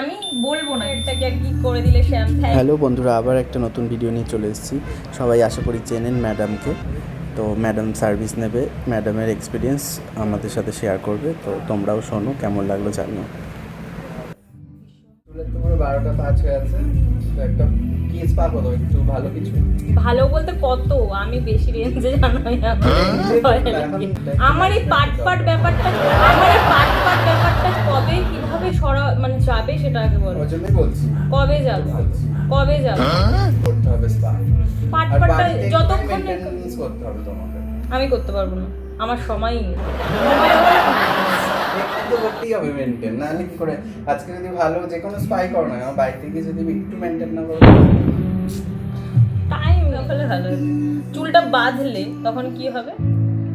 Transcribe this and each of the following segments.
আমি বলবো না এটাকে আর কি করে দিলে শ্যাম। হ্যালো বন্ধুরা, আবার একটা নতুন ভিডিও নিয়ে চলে এসেছি। সবাই আশা করি চেনেন ম্যাডামকে। তো ম্যাডাম সার্ভিস নেবে, ম্যাডামের এক্সপিরিয়েন্স আমাদের সাথে শেয়ার করবে। তো তোমরাও শোনো, কেমন লাগলো জানিও। তোমার 12টা 5 হয়ে আছে, তো একটা কেস পাবো তো একটু ভালো কিছু। ভালো বলতে কত, আমি বেশি রেঞ্জে জানাই না। আমার এই পাট ব্যাপারটা কবে কিভাবে মানে যাবে সেটা আগে বলো। ওই জন্যই বলছি কবে যাবে করতে হবে স্পা। পাটটা যতক্ষণ মেইনটেনেন্স করতে হবে তোমাকে। আমি করতে পারবো না, আমার সময়ই নেই। একটু করতেই হবে মেইনটেন, না হলে কি করে আজকে যদি ভালো যে কোনো স্পাই করো না, আমার বাইরে থেকে যদি একটু মেইনটেন না করো। টাইম হলে ভালো হতো। চুলটা বাঁধলে তখন কি হবে?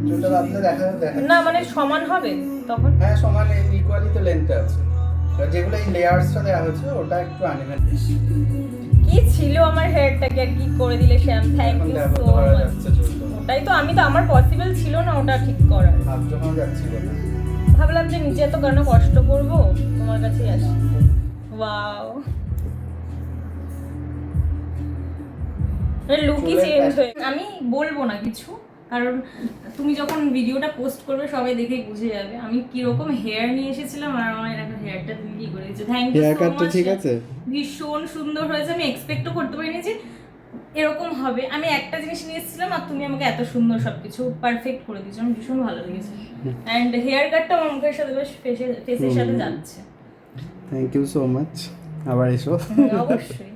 চুলটা বাঁধলে দেখা না মানে সমান হবে তখন। হ্যাঁ সমান ইকুয়ালি তো লেন্থে আছে, আর যেগুলো এই লেয়ার্সটা দেওয়া হয়েছে ওটা একটু আনইভেন। কি ছিল আমার হেয়ারটাকে আর কি করে দিলে শ্যাম। থ্যাংক এখন ইউ দেখো সো ধরা মাচ। যাচ্ছে চুলটা, ওটাই তো আমি তো আমার পসিবল ছিল না ওটা ঠিক করার। হাত যখন যাচ্ছিল না। ভাবলাম যে নিজে এত কেন কষ্ট করব, তোমার কাছেই আসি। ওয়াও, লুকই চেঞ্জ হয়ে। আমি বলবো না কিছু, কারণ তুমি যখন ভিডিওটা পোস্ট করবে সবাই দেখেই বুঝে যাবে আমি কিরকম হেয়ার নিয়ে এসেছিলাম। আর আমার এখন হেয়ারটা তুমি কি করে দিয়েছো। Thank you so much. ঠিক আছে, ভীষণ সুন্দর হয়েছে। আমি এক্সপেক্টও করতে পারিনি যে এরকম হবে। আমি একটা জিনিস নিয়ে এসেছিলাম আর তুমি আমাকে এত সুন্দর সবকিছু পারফেক্ট করে দিয়েছো। আমার ভীষণ ভালো লেগেছে। অ্যান্ড হেয়ার কাটটা আমার মুখের সাথে বেশ ফেসের সাথে যাচ্ছে। Thank you so much. আবার এসো। অবশ্যই।